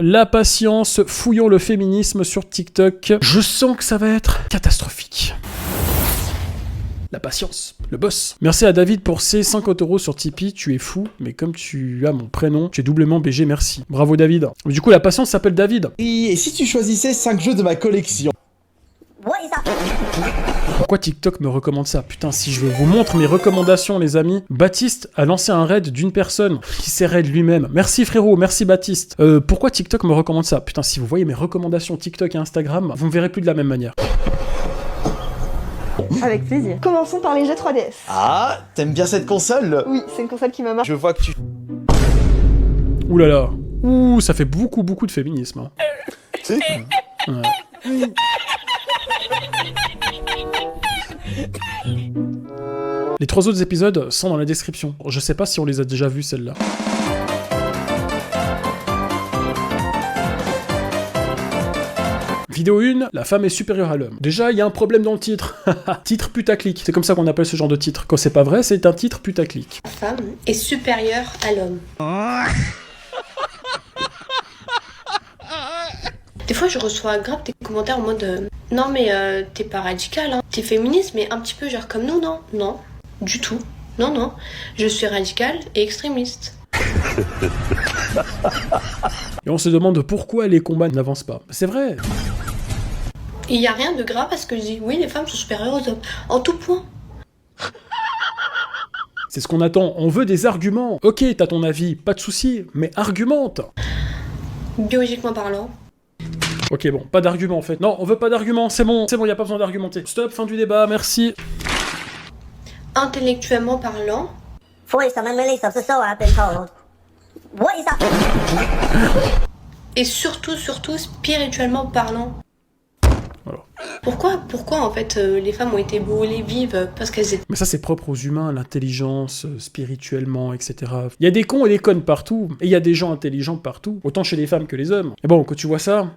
La patience, fouillons le féminisme sur TikTok. Je sens que ça va être catastrophique. La patience, le boss. Merci à David pour ses 50 € sur Tipeee, tu es fou, mais comme tu as mon prénom, tu es doublement BG, merci. Bravo David. Du coup, la patience s'appelle David. Et si tu choisissais 5 jeux de ma collection? Pourquoi TikTok me recommande ça? Putain, si je vous montre mes recommandations, les amis. Baptiste a lancé un raid d'une personne qui s'est raid lui-même. Merci frérot, merci Baptiste. Pourquoi TikTok me recommande ça? Putain, si vous voyez mes recommandations TikTok et Instagram, vous me verrez plus de la même manière. Avec plaisir. Commençons par les jeux 3DS. Ah, t'aimes bien cette console? Oui, c'est une console qui m'a marqué. Je vois que tu... Ouh là là. Ouh, ça fait beaucoup de féminisme. Hein. C'est... Ouais. Les 3 autres épisodes sont dans la description. Je sais pas si on les a déjà vus, celles-là. Vidéo 1, la femme est supérieure à l'homme. Déjà, il y a un problème dans le titre. Titre putaclic. C'est comme ça qu'on appelle ce genre de titre. Quand c'est pas vrai, c'est un titre putaclic. La femme est supérieure à l'homme. Des fois, je reçois grave des commentaires en mode non, mais t'es pas radical, hein. T'es féministe, mais un petit peu genre comme nous, non? Non, du tout. Non, non. Je suis radicale et extrémiste. Et on se demande pourquoi les combats n'avancent pas. C'est vrai. Il y a rien de grave à ce que je dis. Oui, les femmes sont supérieures aux hommes. En tout point. C'est ce qu'on attend. On veut des arguments. Ok, t'as ton avis, pas de souci, mais argumente. Biologiquement parlant. Ok, bon, pas d'argument en fait. Non, on veut pas d'argument, c'est bon, y a pas besoin d'argumenter. Stop, fin du débat, merci. Intellectuellement parlant. Et surtout, spirituellement parlant. Voilà. Pourquoi en fait les femmes ont été brûlées vives parce qu'elles étaient... Mais ça c'est propre aux humains, l'intelligence, spirituellement, etc. Il y a des cons et des connes partout, et il y a des gens intelligents partout, autant chez les femmes que les hommes. Et bon, quand tu vois ça,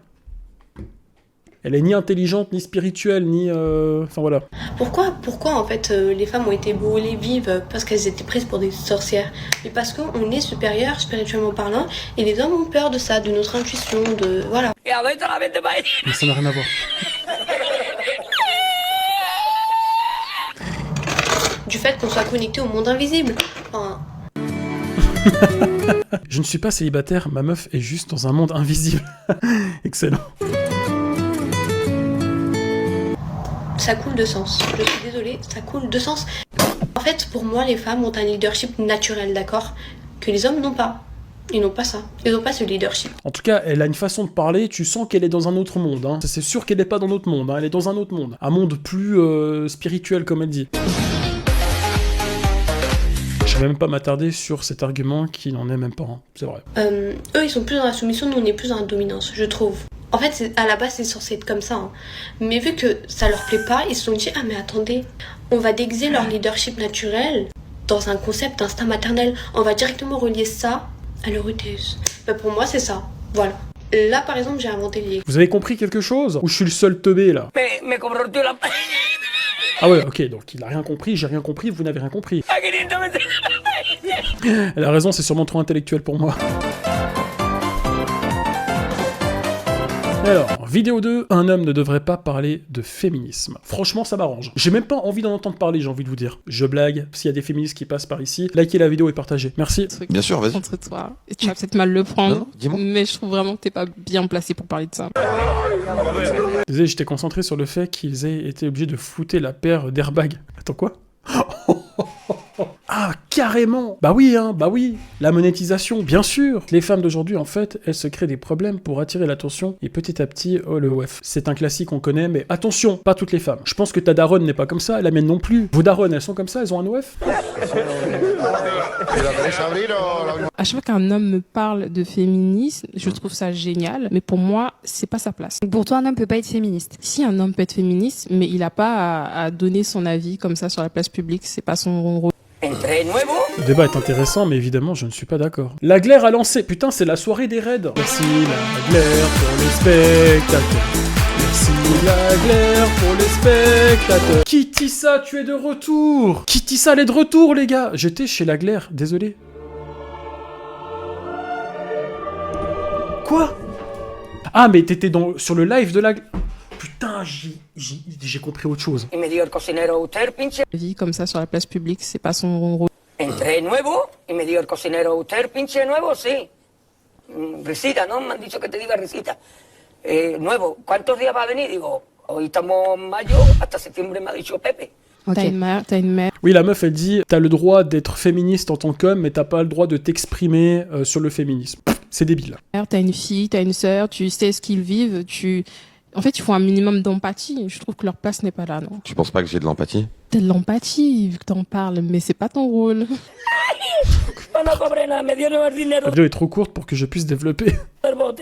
elle est ni intelligente, ni spirituelle, ni... Enfin voilà. Pourquoi en fait les femmes ont été brûlées vives parce qu'elles étaient prises pour des sorcières? Mais parce qu'on est supérieur spirituellement parlant, et les hommes ont peur de ça, de notre intuition, de... Voilà. Mais ça n'a rien à voir. Du fait qu'on soit connecté au monde invisible. Enfin... Je ne suis pas célibataire, ma meuf est juste dans un monde invisible. Excellent. Ça coule de sens. Je suis désolée, ça coule de sens. En fait, pour moi, les femmes ont un leadership naturel, d'accord? Que les hommes n'ont pas. Ils n'ont pas ça. Ils n'ont pas ce leadership. En tout cas, elle a une façon de parler, tu sens qu'elle est dans un autre monde. Hein. C'est sûr qu'elle n'est pas dans notre monde, hein. Elle est dans un autre monde. Un monde plus spirituel, comme elle dit. Je vais même pas m'attarder sur cet argument qui n'en est même pas, hein. C'est vrai. Eux, ils sont plus dans la soumission, nous, on est plus dans la dominance, je trouve. En fait, à la base, c'est censé être comme ça. Hein. Mais vu que ça leur plaît pas, ils se sont dit « Ah, mais attendez, on va déguiser leur leadership naturel dans un concept d'instinct maternel. On va directement relier ça à leur utérus. » Ben, pour moi, c'est ça. Voilà. Là, par exemple, j'ai inventé les... Vous avez compris quelque chose? Ou je suis le seul teubé, là? Ah ouais, ok, donc il a rien compris, j'ai rien compris, vous n'avez rien compris. Elle a raison, c'est sûrement trop intellectuel pour moi. Alors, vidéo 2, un homme ne devrait pas parler de féminisme. Franchement, ça m'arrange. J'ai même pas envie d'en entendre parler, j'ai envie de vous dire. Je blague, s'il y a des féministes qui passent par ici, likez la vidéo et partagez. Merci. Bien sûr, vas-y. Contre toi. Et tu vas peut-être mal le prendre, non, dis-moi. mais je trouve vraiment que t'es pas bien placé pour parler de ça. Désolé, j'étais concentré sur le fait qu'ils aient été obligés de flouter la paire d'airbags. Attends, quoi? Ah, carrément! Bah oui, hein, bah oui! La monétisation, bien sûr! Les femmes d'aujourd'hui, en fait, elles se créent des problèmes pour attirer l'attention, et petit à petit, oh le wef. C'est un classique, on connaît, mais attention, pas toutes les femmes. Je pense que ta daronne n'est pas comme ça, la mienne non plus. Vos daronnes, elles sont comme ça, elles ont un wef? À chaque fois qu'un homme me parle de féminisme, je trouve ça génial, mais pour moi, c'est pas sa place. Pour toi, un homme peut pas être féministe? Si un homme peut être féministe, mais il a pas à donner son avis comme ça sur la place publique, c'est pas son rôle. Le débat est intéressant, mais évidemment, je ne suis pas d'accord. La glaire a lancé. Putain, c'est la soirée des raids. Merci la glaire pour les spectateurs. Merci la glaire pour les spectateurs. Kitissa, tu es de retour. Kitissa, elle est de retour, les gars. J'étais chez la glaire, désolé. Quoi? Ah, mais t'étais sur le live de la... Putain, j'ai compris autre chose. Y me dio el cocinero, usted pinche Vie comme ça sur la place publique, c'est pas son rôle. entré nuevo y me dio el cocinero, usted pinche nuevo, sí. Risita, ¿no? Me han dicho que te diga risita. Nuevo, ¿cuántos días va a venir? Digo, hoy estamos en mayo, hasta septiembre me ha dicho Pepe. T'as une mère. Oui, la meuf, elle dit, t'as le droit d'être féministe en tant qu'homme, mais t'as pas le droit de t'exprimer sur le féminisme. Pff, c'est débile. T'as une fille, t'as une sœur, tu sais ce qu'ils vivent, En fait, il faut un minimum d'empathie. Je trouve que leur place n'est pas là, non. Tu penses pas que j'ai de l'empathie? T'as de l'empathie, vu que t'en parles, mais c'est pas ton rôle. No cobré nada, me dieron el dinero La vidéo est trop courte pour que je puisse développer. del bote.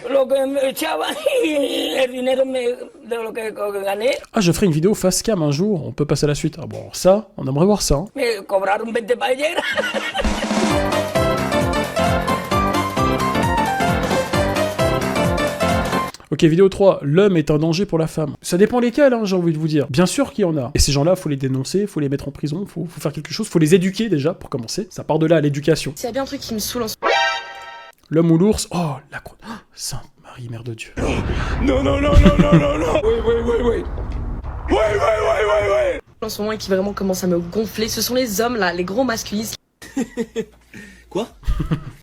Lo que me echaba y el dinero de lo que gané, Ah, je ferai une vidéo face cam un jour, on peut passer à la suite. Ah bon, alors ça, on aimerait voir ça. Hein. me cobraron 20 paelleras. Ok, vidéo 3, l'homme est un danger pour la femme. Ça dépend lesquels, hein, j'ai envie de vous dire. Bien sûr qu'il y en a. Et ces gens-là, faut les dénoncer, faut les mettre en prison, faut faire quelque chose, faut les éduquer déjà, pour commencer. Ça part de là, l'éducation. S'il y a bien un truc qui me saoule L'homme ou l'ours, oh, la croix. Oh, Sainte Marie, Mère de Dieu. en ce moment et qui vraiment commence à me gonfler, ce sont les hommes là, les gros masculistes. Quoi?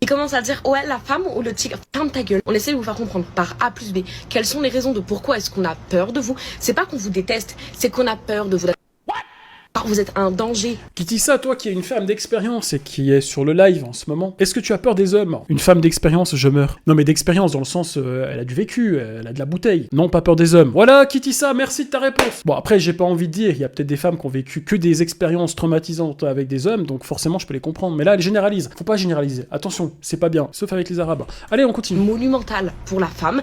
Ils commencent à dire ouais la femme ou le tigre, ferme ta gueule. On essaie de vous faire comprendre par A plus B quelles sont les raisons de pourquoi est-ce qu'on a peur de vous. C'est pas qu'on vous déteste, c'est qu'on a peur de vous. Vous êtes un danger. Kitissa, toi qui es une femme d'expérience et qui est sur le live en ce moment, est-ce que tu as peur des hommes? Une femme d'expérience, je meurs. Non mais d'expérience dans le sens, elle a du vécu, elle a de la bouteille. Non, pas peur des hommes. Voilà, Kitissa, merci de ta réponse. Bon, après, j'ai pas envie de dire, il y a peut-être des femmes qui ont vécu que des expériences traumatisantes avec des hommes, donc forcément, je peux les comprendre. Mais là, elle généralise. Faut pas généraliser. Attention, c'est pas bien, sauf avec les Arabes. Allez, on continue. Monumental pour la femme.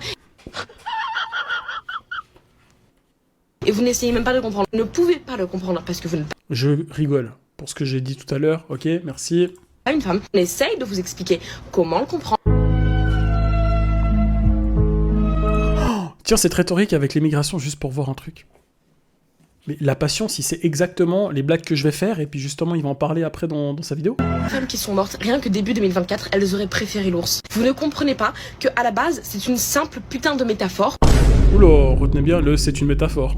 Et vous n'essayez même pas de comprendre. Vous ne pouvez pas le comprendre parce que vous n'êtes Je rigole pour ce que j'ai dit tout à l'heure, ok, merci. pas une femme. On essaye de vous expliquer comment le comprendre. Tiens, cette rhétorique avec l'immigration, juste pour voir un truc. Mais la passion, si c'est exactement les blagues que je vais faire, et puis justement, il va en parler après dans sa vidéo. Les femmes qui sont mortes, rien que début 2024, elles auraient préféré l'ours. Vous ne comprenez pas que à la base, c'est une simple putain de métaphore. Oula, retenez bien, c'est une métaphore.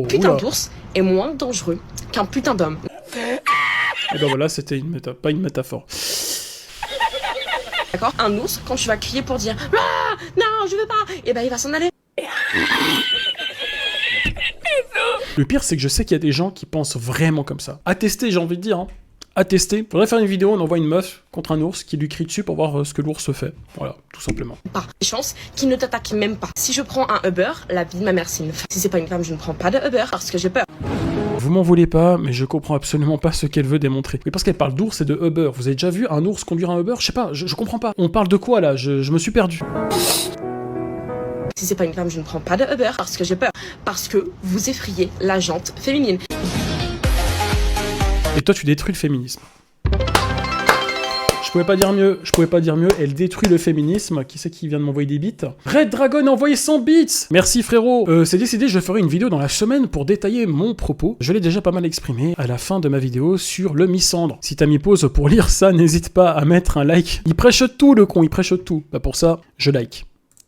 Putain Oula. d'ours est moins dangereux qu'un putain d'homme. Et ben voilà, c'était pas une métaphore. D'accord? Un ours, quand tu vas crier pour dire ah, non, je veux pas, et ben il va s'en aller. Le pire, c'est que je sais qu'il y a des gens qui pensent vraiment comme ça. À tester, j'ai envie de dire. Hein. À tester. Faudrait faire une vidéo, on envoie une meuf contre un ours qui lui crie dessus pour voir ce que l'ours fait. Voilà, tout simplement. Pas. Des chances qui ne t'attaquent même pas. Si je prends un Uber, la vie de ma mère, c'est une femme. Si c'est pas une femme, je ne prends pas de Uber parce que j'ai peur. Vous m'en voulez pas, mais je comprends absolument pas ce qu'elle veut démontrer. Mais parce qu'elle parle d'ours et de Uber. Vous avez déjà vu un ours conduire un Uber? Je sais pas, je comprends pas. On parle de quoi là? Je me suis perdu. Si c'est pas une femme, je ne prends pas de Uber parce que j'ai peur. Parce que vous effrayez la jante féminine. Et toi, tu détruis le féminisme. Je pouvais pas dire mieux, elle détruit le féminisme. Qui c'est qui vient de m'envoyer des bits? Red Dragon a envoyé 100 bits. Merci frérot. C'est décidé, je ferai une vidéo dans la semaine pour détailler mon propos. Je l'ai déjà pas mal exprimé à la fin de ma vidéo sur le misandre. Si t'as mis pause pour lire ça, n'hésite pas à mettre un like. Il prêche tout le con, il prêche tout. Bah pour ça, je like.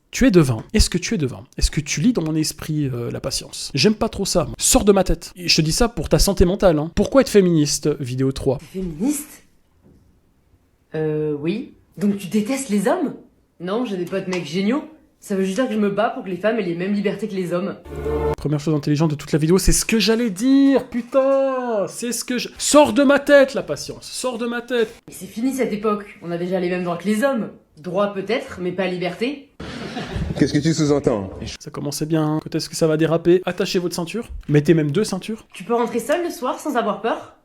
Tu es devin. Est-ce que tu es devin? Est-ce que tu lis dans mon esprit la patience? J'aime pas trop ça. Moi. Sors de ma tête. Et je te dis ça pour ta santé mentale. Hein. Pourquoi être féministe? Vidéo 3. Féministe? Oui. Donc tu détestes les hommes? Non, j'ai des potes mecs géniaux. Ça veut juste dire que je me bats pour que les femmes aient les mêmes libertés que les hommes. Première chose intelligente de toute la vidéo, c'est ce que j'allais dire, putain. C'est ce que je... Sors de ma tête, la patience. Sors de ma tête. Et c'est fini cette époque. On a déjà les mêmes droits que les hommes. Droit peut-être, mais pas liberté. Qu'est-ce que tu sous-entends? Ça commençait bien. Quand est-ce que ça va déraper? Attachez votre ceinture. Mettez même 2 ceintures. Tu peux rentrer seul le soir sans avoir peur?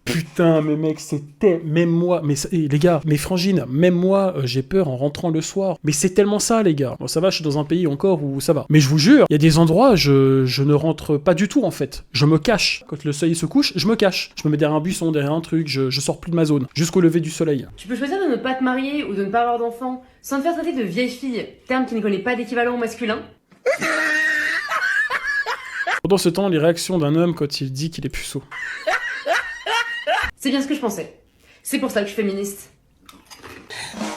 Putain, mais mec, c'était... Même moi... Mais les gars, mes frangines, même moi, j'ai peur en rentrant le soir. Mais c'est tellement ça, les gars. Bon, ça va, je suis dans un pays encore où ça va. Mais je vous jure, il y a des endroits, je ne rentre pas du tout, en fait. Je me cache. Quand le soleil se couche, je me cache. Je me mets derrière un buisson, derrière un truc, je sors plus de ma zone. Jusqu'au lever du soleil. Tu peux choisir de ne pas te marier ou de ne pas avoir d'enfant sans te faire traiter de vieille fille, terme qui ne connaît pas d'équivalent au masculin. Pendant ce temps, les réactions d'un homme quand il dit qu'il est puceau. C'est bien ce que je pensais. C'est pour ça que je suis féministe.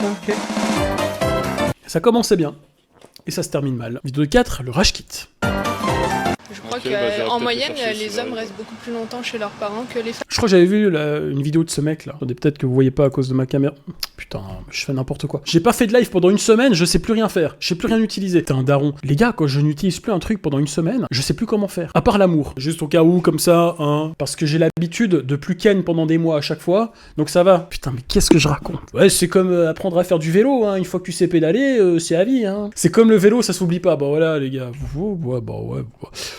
Ok. Ça commençait bien. Et ça se termine mal. Vidéo 4, le rage kit. Je crois qu'en moyenne, les hommes restent beaucoup plus longtemps chez leurs parents que les femmes. Je crois que j'avais vu une vidéo de ce mec là. Attendez, peut-être que vous voyez pas à cause de ma caméra. Putain, je fais n'importe quoi. J'ai pas fait de live pendant une semaine, je sais plus rien faire. Je sais plus rien utiliser. T'es un daron. Les gars, quand je n'utilise plus un truc pendant une semaine, je sais plus comment faire. À part l'amour. Juste au cas où, comme ça, hein. Parce que j'ai l'habitude de plus ken pendant des mois à chaque fois. Donc ça va. Putain, mais qu'est-ce que je raconte? Ouais, c'est comme apprendre à faire du vélo, hein. Une fois que tu sais pédaler, c'est à vie, hein. C'est comme le vélo, ça s'oublie pas. Bah voilà, les gars. Ouais.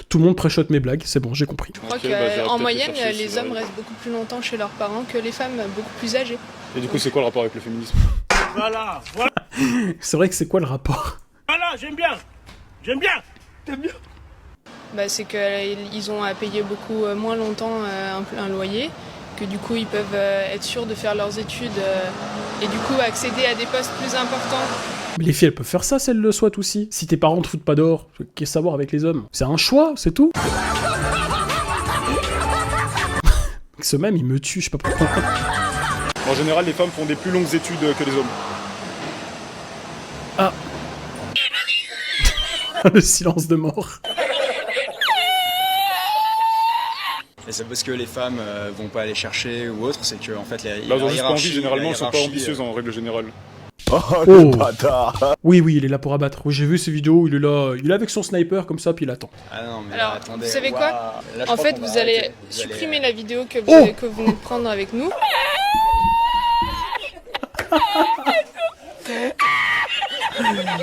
Tout le monde pré-shot mes blagues, c'est bon, j'ai compris. Je crois qu'en moyenne, les hommes restent beaucoup plus longtemps chez leurs parents que les femmes beaucoup plus âgées. Et du coup, c'est quoi le rapport avec le féminisme? Voilà. C'est vrai que c'est quoi le rapport? Voilà, j'aime bien. T'aimes bien? Bah, c'est qu'ils ont à payer beaucoup moins longtemps un loyer, que du coup ils peuvent être sûrs de faire leurs études et du coup accéder à des postes plus importants. Mais les filles, elles peuvent faire ça, celles le souhaitent aussi. Si tes parents te foutent pas dehors, qu'est-ce à voir avec les hommes? C'est un choix, c'est tout. Ce même, il me tue, je sais pas pourquoi. En général, les femmes font des plus longues études que les hommes. Ah. Le silence de mort. Et c'est parce que les femmes vont pas aller chercher ou autre, c'est que en fait Là, ils ont juste pas envie, généralement, elles sont pas ambitieuses en règle générale. Oh, bâtard. Oui, il est là pour abattre. Oui, j'ai vu ces vidéos où il est là avec son sniper comme ça, puis il attend. Ah non, mais alors, attendez, vous savez quoi? Là, en fait, vous allez supprimer la vidéo que vous venez de prendre avec nous.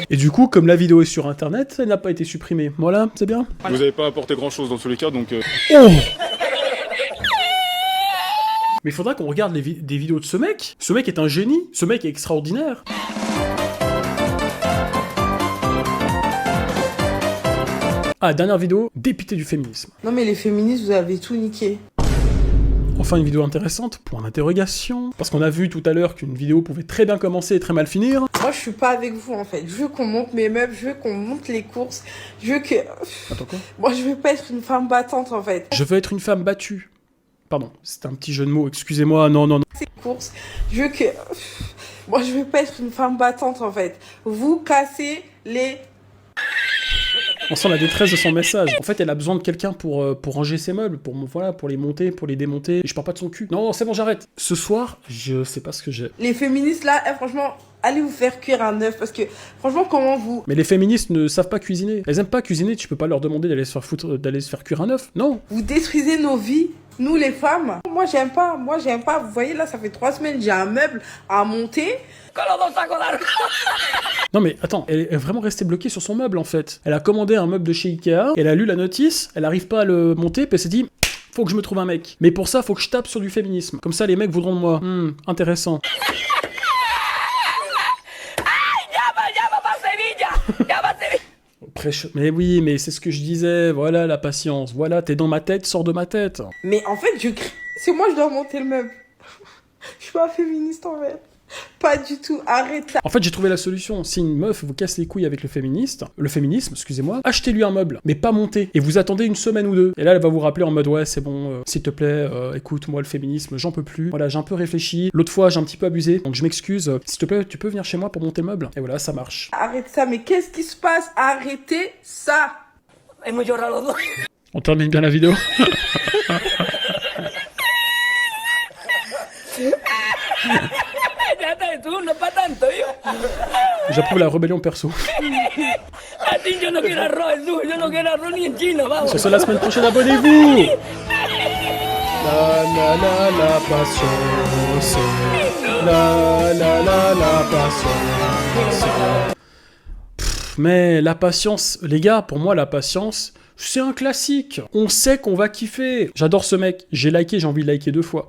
Et du coup, comme la vidéo est sur internet, elle n'a pas été supprimée. Voilà, c'est bien. Vous avez pas apporté grand chose dans tous les cas, donc... Oh. Mais il faudra qu'on regarde des vidéos de ce mec. Ce mec est un génie. Ce mec est extraordinaire. Ah, dernière vidéo, député du féminisme. Non mais les féministes, vous avez tout niqué. Enfin, une vidéo intéressante, point d'interrogation. Parce qu'on a vu tout à l'heure qu'une vidéo pouvait très bien commencer et très mal finir. Moi, je suis pas avec vous, en fait. Je veux qu'on monte mes meubles, je veux qu'on monte les courses, je veux que... Attends, quoi? Moi, je veux pas être une femme battante, en fait. Je veux être une femme battue. Pardon, c'est un petit jeu de mots, excusez-moi, non. Ces courses, je veux que... Moi, je veux pas être une femme battante, en fait. Vous cassez les... On sent la détresse de son message. En fait, elle a besoin de quelqu'un pour ranger ses meubles, pour les monter, pour les démonter. Et je parle pas de son cul. Non, c'est bon, j'arrête. Ce soir, je sais pas ce que j'ai. Les féministes, là, franchement, allez vous faire cuire un œuf, parce que, franchement, comment vous... Mais les féministes ne savent pas cuisiner. Elles aiment pas cuisiner, tu peux pas leur demander d'aller se faire cuire un œuf. Non. Vous détruisez nos vies, nous, les femmes. Moi, j'aime pas. Vous voyez, là, ça fait 3 semaines, j'ai un meuble à monter. Non mais attends, elle est vraiment restée bloquée sur son meuble en fait. Elle a commandé un meuble de chez Ikea, elle a lu la notice, elle arrive pas à le monter, puis elle s'est dit faut que je me trouve un mec. Mais pour ça, faut que je tape sur du féminisme. Comme ça, les mecs voudront de moi. Intéressant. Mais oui, mais c'est ce que je disais. Voilà la patience. Voilà, t'es dans ma tête, sors de ma tête. Mais en fait, c'est moi je dois monter le meuble. Je suis pas féministe en fait. Pas du tout, arrête ça. En fait, j'ai trouvé la solution. Si une meuf vous casse les couilles avec le féminisme, excusez-moi, achetez-lui un meuble, mais pas monter. Et vous attendez une semaine ou deux. Et là, elle va vous rappeler en mode ouais, c'est bon, s'il te plaît, écoute, moi le féminisme, j'en peux plus. Voilà, j'ai un peu réfléchi. L'autre fois, j'ai un petit peu abusé, donc je m'excuse. S'il te plaît, tu peux venir chez moi pour monter le meuble. Et voilà, ça marche. Arrête ça, mais qu'est-ce qui se passe? Arrêtez ça. On termine bien la vidéo. J'approuve la rébellion perso. Ce sera la semaine prochaine, abonnez-vous. La patience. La patience. Mais la patience, les gars, pour moi la patience, c'est un classique. On sait qu'on va kiffer. J'adore ce mec. J'ai liké, j'ai envie de liker 2 fois.